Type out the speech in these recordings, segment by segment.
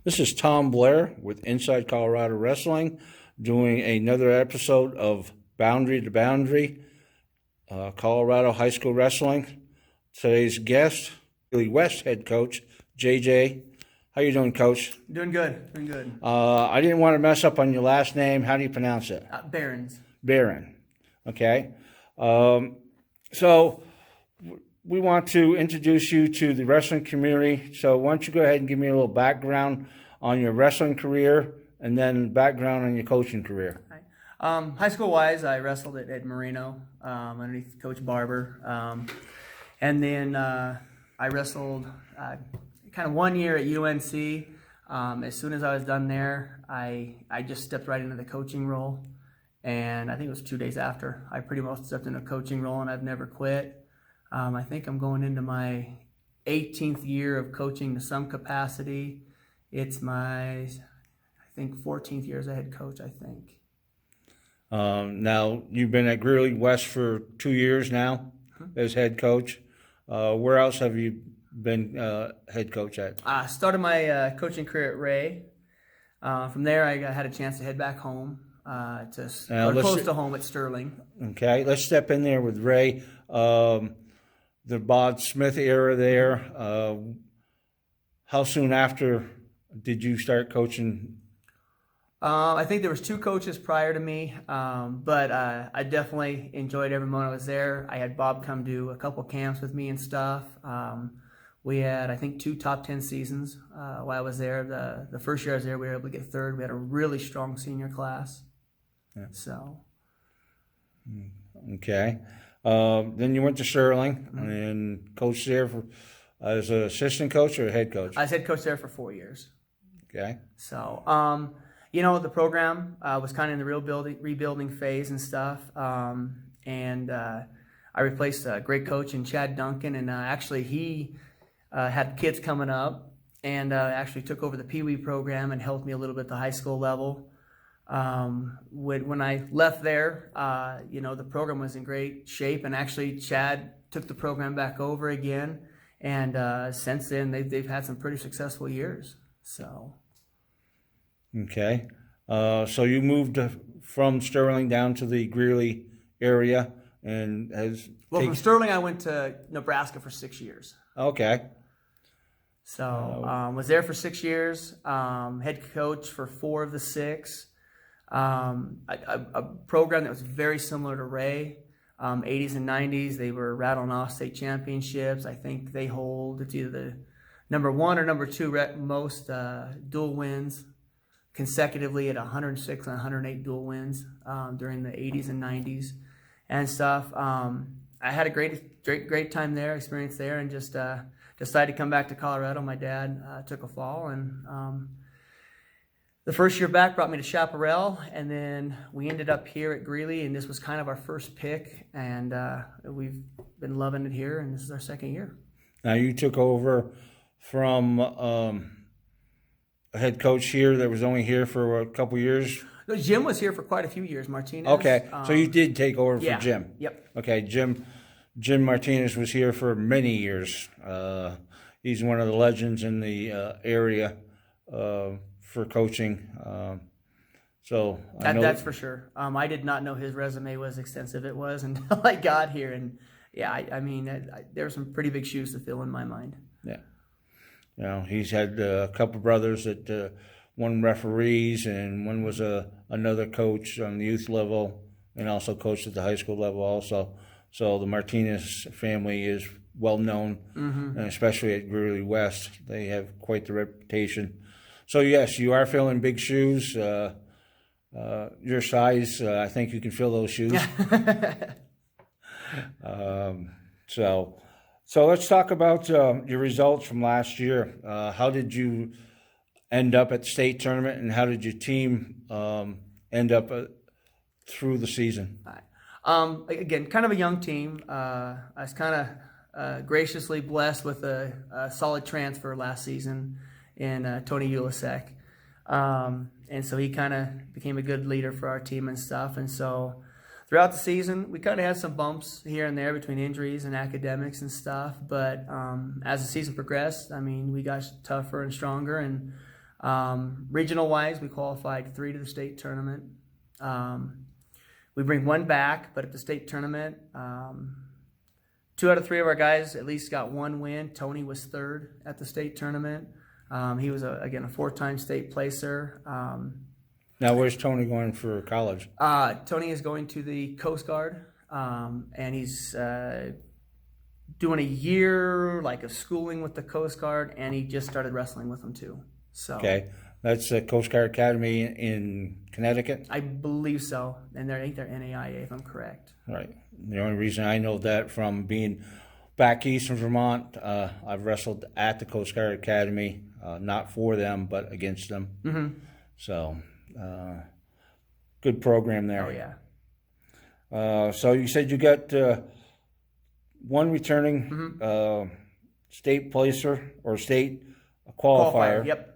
This is Tom Blair with Inside Colorado Wrestling, doing another episode of Boundary to Boundary, Colorado High School Wrestling. Today's guest, Greeley West head coach, JJ. How you doing, Coach? Doing good, doing good. I didn't want to mess up on your last name. How do you pronounce it? Behrens. Behrens. Okay. So we want to introduce you to the wrestling community. So why don't you go ahead and give me a little background on your wrestling career and then background on your coaching career. High school-wise, I wrestled at Marino underneath Coach Barber. And then I wrestled kind of 1 year at UNC. As soon as I was done there, I just stepped right into the coaching role. And I think it was 2 days after, I pretty much stepped into a coaching role, and I've never quit. I think I'm going into my 18th year of coaching to some capacity. It's my, I think, 14th year as a head coach, I think. Now, you've been at Greeley West for 2 years now as head coach. Where else have you been head coach at? I started my coaching career at Ray. From there, I had a chance to head back home, close to home at Sterling. Okay, let's step in there with Ray. The Bod Smith era there. How soon after did you start coaching? I think there was 2 coaches prior to me, but I definitely enjoyed every moment I was there. I had Bob come do a couple camps with me and stuff. We had, I think, 2 top 10 seasons while I was there. The first year I was there, we were able to get third. We had a really strong senior class. Yeah. So. Okay. Then you went to Sterling and coached there as an assistant coach or head coach? I was head coach there for 4 years. Okay. So, the program was kind of in the rebuilding phase and stuff. I replaced a great coach in Chad Duncan, and actually he had kids coming up and actually took over the Pee Wee program and helped me a little bit at the high school level. When I left there, the program was in great shape, and actually Chad took the program back over again, and since then they've had some pretty successful years. So. Okay. So you moved from Sterling down to the Greeley area, and from Sterling I went to Nebraska for 6 years. Okay. So was there for 6 years, head coach for 4 of the 6. A program that was very similar to Ray, 80s and 90s. They were rattling off state championships. I think they hold, it's either the number 1 or number 2 most dual wins consecutively at 106 and 108 dual wins during the 80s and 90s and stuff. I had a great time there, experience there, and just decided to come back to Colorado. My dad took a fall, and the first year back brought me to Chaparral, and then we ended up here at Greeley, and this was kind of our first pick, and we've been loving it here, and this is our 2nd year. Now, you took over from a head coach here that was only here for a couple years? No, Jim was here for quite a few years, Martinez. Okay, so you did take over for Jim. Yep. Okay, Jim Martinez was here for many years. He's one of the legends in the area for coaching. So that's for sure. I did not know his resume was extensive. It was until I got here, and there were some pretty big shoes to fill in my mind. Yeah, he's had a couple brothers that one referees, and one was another coach on the youth level, and also coached at the high school level also. So the Martinez family is well known, and especially at Greeley West, they have quite the reputation. So yes, you are filling big shoes. Your size, I think you can fill those shoes. So let's talk about your results from last year. How did you end up at the state tournament, and how did your team end up through the season? Again, kind of a young team. I was kind of graciously blessed with a solid transfer last season in Tony Ulisek. And so he kind of became a good leader for our team and stuff. And so throughout the season, we kind of had some bumps here and there between injuries and academics and stuff. But as the season progressed, I mean, we got tougher and stronger. And Regional wise, we qualified 3 to the state tournament. We bring 1 back, but at the state tournament, 2 out of 3 of our guys at least got 1 win. Tony was 3rd at the state tournament. He was a 4-time state placer. Now, where's Tony going for college? Tony is going to the Coast Guard, and he's doing a year of schooling with the Coast Guard, and he just started wrestling with them too. So Okay, that's Coast Guard Academy in Connecticut? I believe so, and I think they're NAIA if I'm correct. Right. The only reason I know that from being back east in Vermont, I've wrestled at the Coast Guard Academy, not for them, but against them. Mm-hmm. So, good program there. Oh yeah. So you said you got 1 returning state placer or state qualifier. Yep.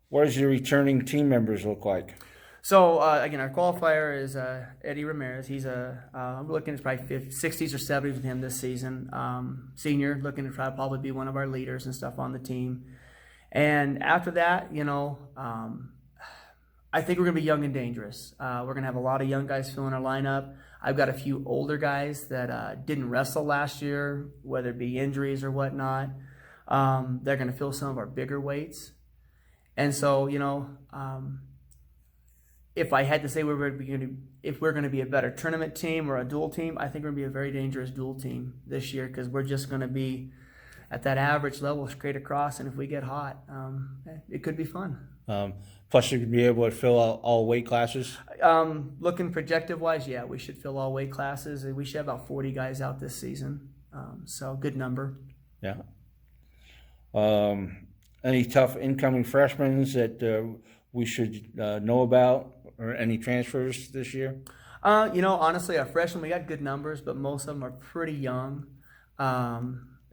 What does your returning team members look like? So again, our qualifier is Eddie Ramirez. He's I'm looking at probably 60s or 70s with him this season. Senior, looking to try to probably be one of our leaders and stuff on the team. And after that, I think we're going to be young and dangerous. We're going to have a lot of young guys filling our lineup. I've got a few older guys that didn't wrestle last year, whether it be injuries or whatnot. They're going to fill some of our bigger weights. And so, if I had to say if we're going to be a better tournament team or a dual team, I think we're going to be a very dangerous dual team this year because we're just going to be at that average level straight across. And if we get hot, it could be fun. Plus, you could be able to fill out all weight classes? Looking projective-wise, yeah, we should fill all weight classes. We should have about 40 guys out this season. So good number. Yeah. Any tough incoming freshmen that we should know about, or any transfers this year? Honestly, our freshmen, we got good numbers, but most of them are pretty young.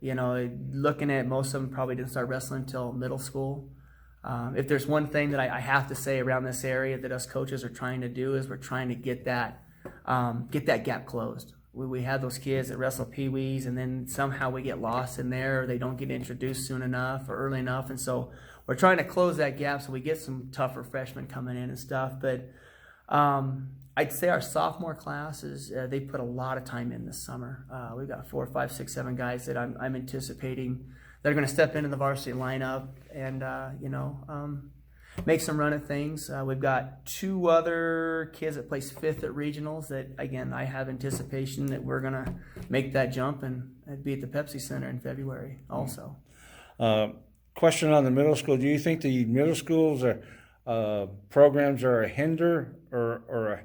Looking at most of them probably didn't start wrestling until middle school. If there's one thing that I have to say around this area that us coaches are trying to do is we're trying to get that gap closed. We have those kids that wrestle pee-wees, and then somehow we get lost in there, or they don't get introduced soon enough or early enough, and so we're trying to close that gap so we get some tougher freshmen coming in and stuff. But I'd say our sophomore class they put a lot of time in this summer. We've got 4, 5, 6, 7 guys that I'm anticipating that are going to step into the varsity lineup and make some run at things. We've got 2 other kids that place 5th at regionals that, again, I have anticipation that we're going to make that jump and be at the Pepsi Center in February also. Question on the middle school. Do you think the middle schools programs are a hinder or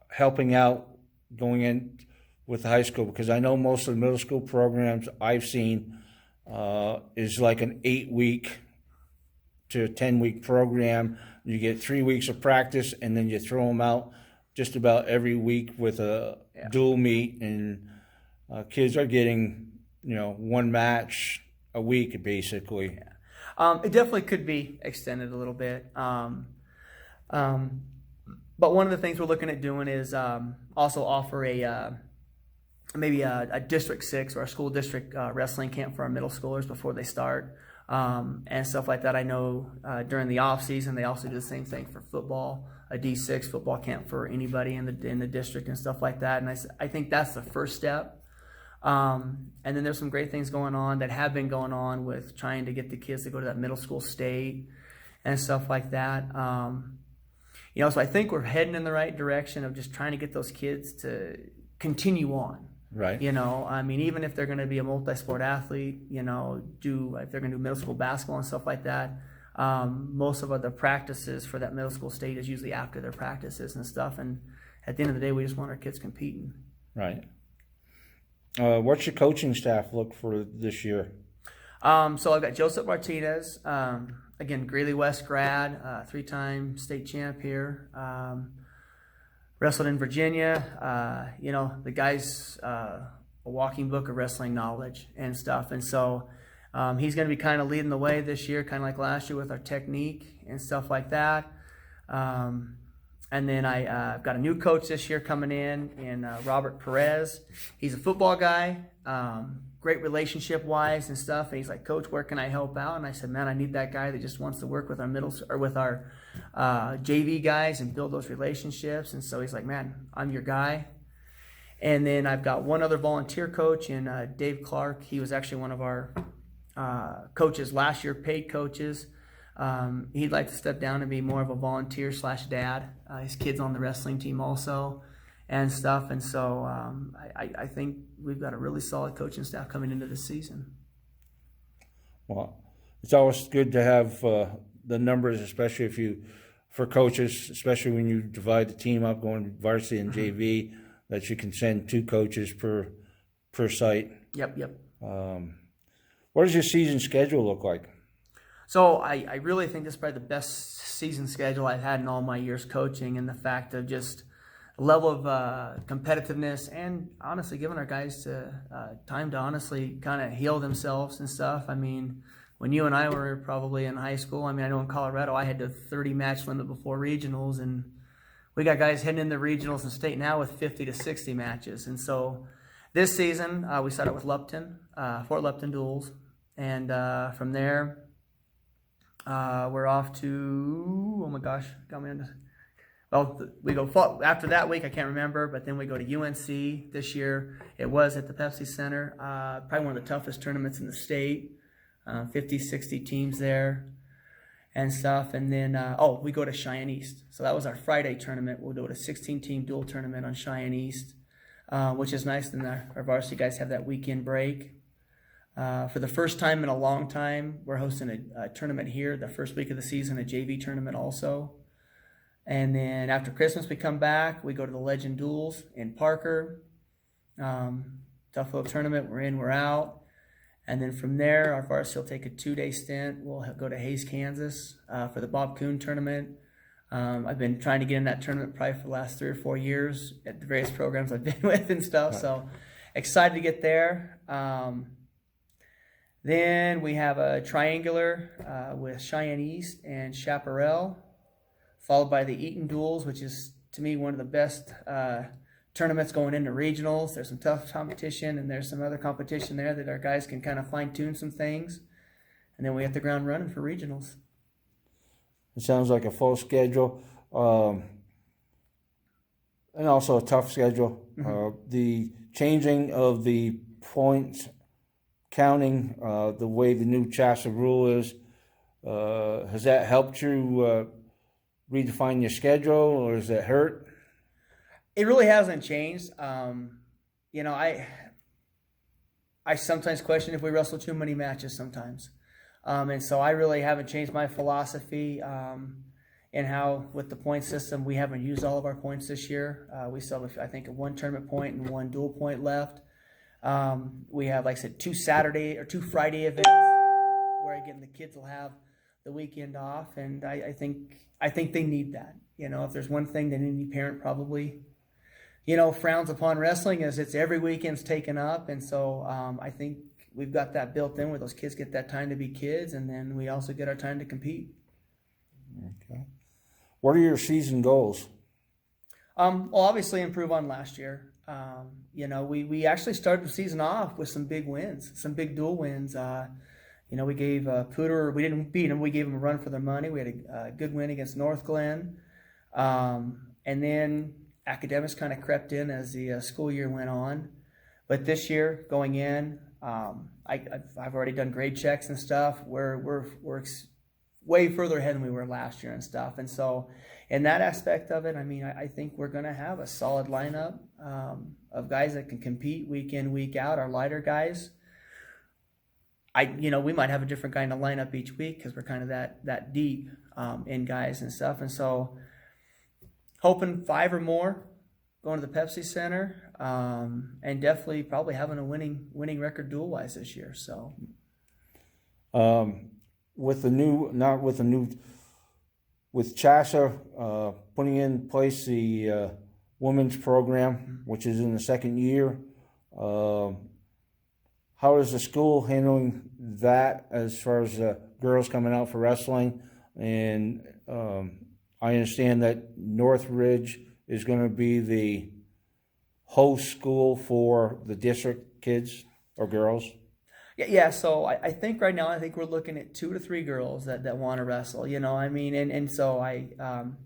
helping out going in with the high school? Because I know most of the middle school programs I've seen is like an 8-week to a 10-week program. You get 3 weeks of practice, and then you throw them out just about every week with a dual meet, and kids are getting 1 match a week basically. Yeah. It definitely could be extended a little bit. But one of the things we're looking at doing is also offer maybe a District 6 or a school district wrestling camp for our middle schoolers before they start and stuff like that. I know during the off season they also do the same thing for football, a D6 football camp for anybody in the district and stuff like that. And I think that's the first step. And then there's some great things going on that have been going on with trying to get the kids to go to that middle school state and stuff like that. So I think we're heading in the right direction of just trying to get those kids to continue on. Right. Even if they're going to be a multi-sport athlete, if they're going to do middle school basketball and stuff like that, most of the practices for that middle school state is usually after their practices and stuff. And at the end of the day, we just want our kids competing. Right. What's your coaching staff look for this year? So I've got Joseph Martinez, again, Greeley West grad, 3-time state champ here. Wrestled in Virginia. The guy's a walking book of wrestling knowledge and stuff. And so he's going to be kind of leading the way this year, kind of like last year with our technique and stuff like that. And then I've got a new coach this year coming in Robert Perez. He's a football guy. great relationship wise and stuff. And he's like, Coach, where can I help out? And I said, man, I need that guy that just wants to work with our JV guys and build those relationships. And so he's like, man, I'm your guy. And then I've got one other volunteer coach in Dave Clark. He was actually one of our coaches last year, paid coaches. He'd like to step down and be more of a volunteer / dad. His kid's on the wrestling team also and stuff. And so I think we've got a really solid coaching staff coming into the season. Well, it's always good to have the numbers, especially for coaches, especially when you divide the team up going varsity and JV, that you can send 2 coaches per site. Yep. What does your season schedule look like? So I really think this is probably the best season schedule I've had in all my years coaching, and the fact of just a level of competitiveness and honestly giving our guys time to honestly kind of heal themselves and stuff. I mean, when you and I were probably in high school, I mean, I know in Colorado I had the 30 match limit before regionals, and we got guys heading into regionals in state now with 50 to 60 matches. And so this season we started with Lupton, Fort Lupton duels, and from there we're off to, oh my gosh, got me into. Well, we go after that week, I can't remember, but then we go to UNC this year. It was at the Pepsi Center, probably one of the toughest tournaments in the state, 50, 60 teams there and stuff. And then, we go to Cheyenne East. So that was our Friday tournament. We'll do a 16-team dual tournament on Cheyenne East, which is nice. Then our varsity guys have that weekend break. For the first time in a long time, we're hosting a tournament here the first week of the season, a JV tournament also. And then after Christmas, we come back. We go to the Legend Duels in Parker. Tough little tournament. We're in, we're out. And then from there, our varsity will take a 2-day stint. We'll go to Hays, Kansas for the Bob Kuhn tournament. I've been trying to get in that tournament probably for the last 3 or 4 years at the various programs I've been with and stuff. So excited to get there. Then we have a triangular with Cheyenne East and Chaparral, followed by the Eaton Duels, which is, to me, one of the best tournaments going into regionals. There's some tough competition, and there's some other competition there that our guys can kind of fine-tune some things. And then we hit the ground running for regionals. It sounds like a full schedule, and also a tough schedule. Mm-hmm. The changing of the points counting, the way the new CHSA rule is, has that helped you redefine your schedule, or does it hurt? It really hasn't changed. I sometimes question if we wrestle too many matches sometimes. And so I really haven't changed my philosophy in how, with the point system, we haven't used all of our points this year. We still have, I think, 1 tournament point and 1 dual point left. We have, like I said, 2 Friday events where, again, the kids will have the weekend off, and I think they need that. If there's one thing that any parent probably, frowns upon wrestling, is it's every weekend's taken up. And so I think we've got that built in where those kids get that time to be kids, and then we also get our time to compete. Okay. What are your season goals? Well, obviously improve on last year. We actually started the season off with some big wins, some big dual wins. We gave Pooter, we didn't beat them, we gave them a run for their money. We had a good win against North Glen. And then academics kind of crept in as the school year went on. But this year, going in, I've already done grade checks and stuff. We're way further ahead than we were last year and stuff. And so in that aspect of it, I think we're going to have a solid lineup of guys that can compete week in, week out, our lighter guys. We might have a different guy in the lineup each week because we're kind of that deep in guys and stuff. And so hoping 5 or more going to the Pepsi Center, and definitely probably having a winning record dual-wise this year. So with CHSA putting in place the women's program, which is in the 2nd year, how is the school handling that as far as girls coming out for wrestling? And I understand that Northridge is going to be the host school for the district kids. or girls? Yeah. So I think right now, I think we're looking at 2 to 3 girls that want to wrestle. I mean, and so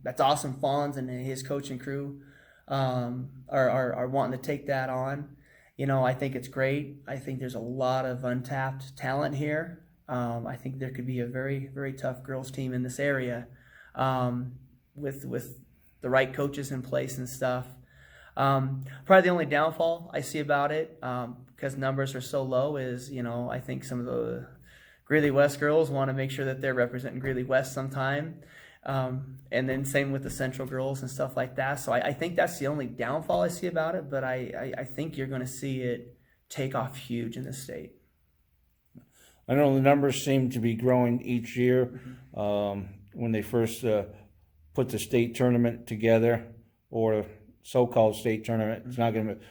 that's awesome. Fonz and his coaching crew are wanting to take that on. I think it's great. I think there's a lot of untapped talent here. I think there could be a very, very tough girls team in this area with the right coaches in place and stuff. Probably the only downfall I see about it, because numbers are so low, is I think some of the Greeley West girls want to make sure that they're representing Greeley West sometime, and then same with the Central girls and stuff like that. So I think that's the only downfall I see about it, but I think you're going to see it take off huge in the state. I know the numbers seem to be growing each year. When they first put the state tournament together, or so-called state tournament, it's not going to be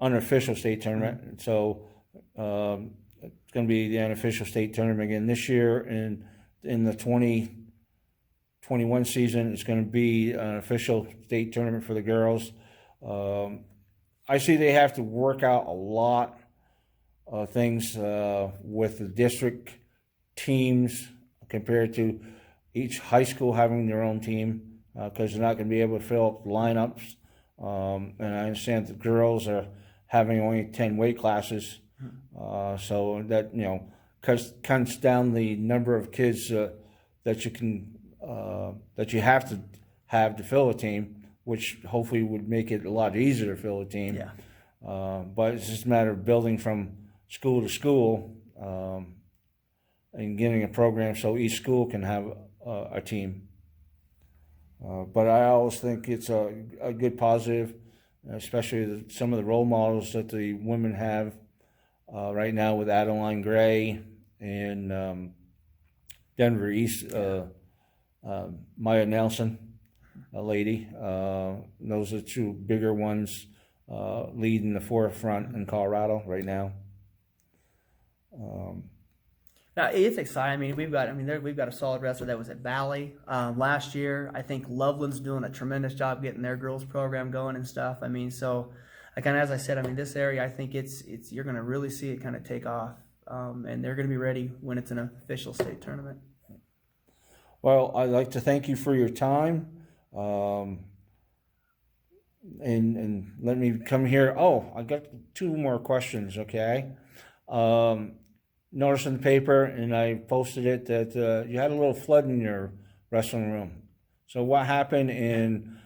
unofficial state tournament. So it's going to be the unofficial state tournament again this year, and in the 2021 season, it's going to be an official state tournament for the girls. I see they have to work out a lot of things with the district teams compared to each high school having their own team, because they're not going to be able to fill up lineups. And I understand the girls are having only 10 weight classes, so that cuts down the number of kids that you have to fill a team, which hopefully would make it a lot easier to fill a team. Yeah. But it's just a matter of building from school to school and getting a program so each school can have a team. But I always think it's a good positive, especially some of the role models that the women have right now with Adeline Gray and Denver East, Maya Nelson, a lady. Those are 2 bigger ones leading the forefront in Colorado right now. Now, it's exciting. We've got a solid wrestler that was at Valley last year. I think Loveland's doing a tremendous job getting their girls program going and stuff. So as I said, this area, I think it's you're going to really see it kind of take off, and they're going to be ready when it's an official state tournament. Well, I'd like to thank you for your time, and let me come here. Oh, I got 2 more questions. Okay. Noticed in the paper, and I posted it, that you had a little flood in your wrestling room. So what happened, and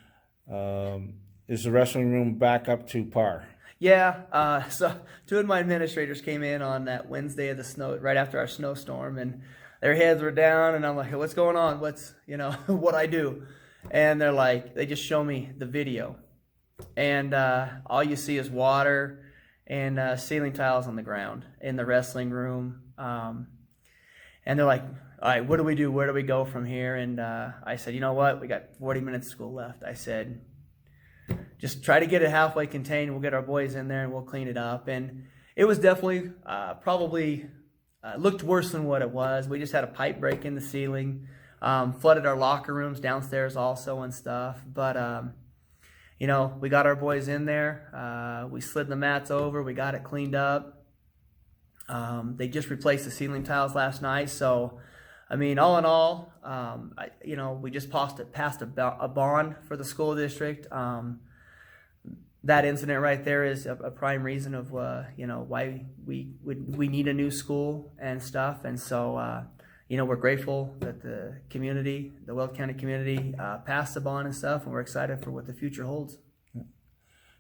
is the wrestling room back up to par? Yeah, so 2 of my administrators came in on that Wednesday of the snow, right after our snowstorm, and their heads were down, and I'm like, hey, what's going on? What's, what I do? And they're like, they just show me the video, and all you see is water and ceiling tiles on the ground in the wrestling room. And they're like, all right, what do we do? Where do we go from here? And I said, you know what? We got 40 minutes of school left. I said, just try to get it halfway contained. We'll get our boys in there and we'll clean it up. And it was definitely probably looked worse than what it was. We just had a pipe break in the ceiling, flooded our locker rooms downstairs also and stuff. But we got our boys in there. We slid the mats over. We got it cleaned up. They just replaced the ceiling tiles last night. So, all in all, we just passed a bond for the school district. That incident right there is a prime reason of, why we need a new school and stuff. And so, we're grateful that the community, the Weld County community, passed the bond and stuff, and we're excited for what the future holds.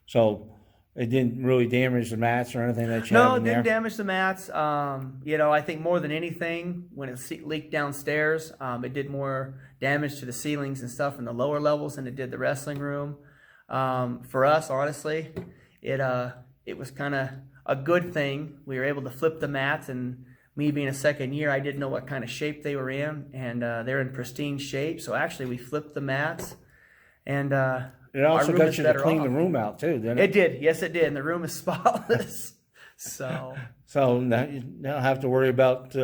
So it didn't really damage the mats or anything that you No, have it in there? didn't damage the mats. I think more than anything, when it leaked downstairs, it did more damage to the ceilings and stuff in the lower levels than it did the wrestling room. For us, honestly, it was kind of a good thing. We were able to flip the mats, and me being a second year, I didn't know what kind of shape they were in, and they're in pristine shape. So actually, we flipped the mats, and it also got you to clean the room out too, didn't it? It did. Yes, it did. And the room is spotless. So now you don't have to worry about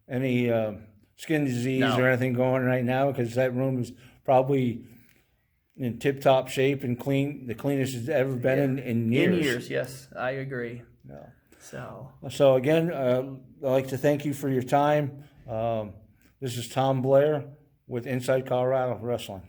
any skin disease or anything going right now, because that room is probably in tip-top shape and clean, the cleanest it's ever been in years. In years, yes, I agree. No. So again, I'd like to thank you for your time. This is Tom Blair with Inside Colorado Wrestling.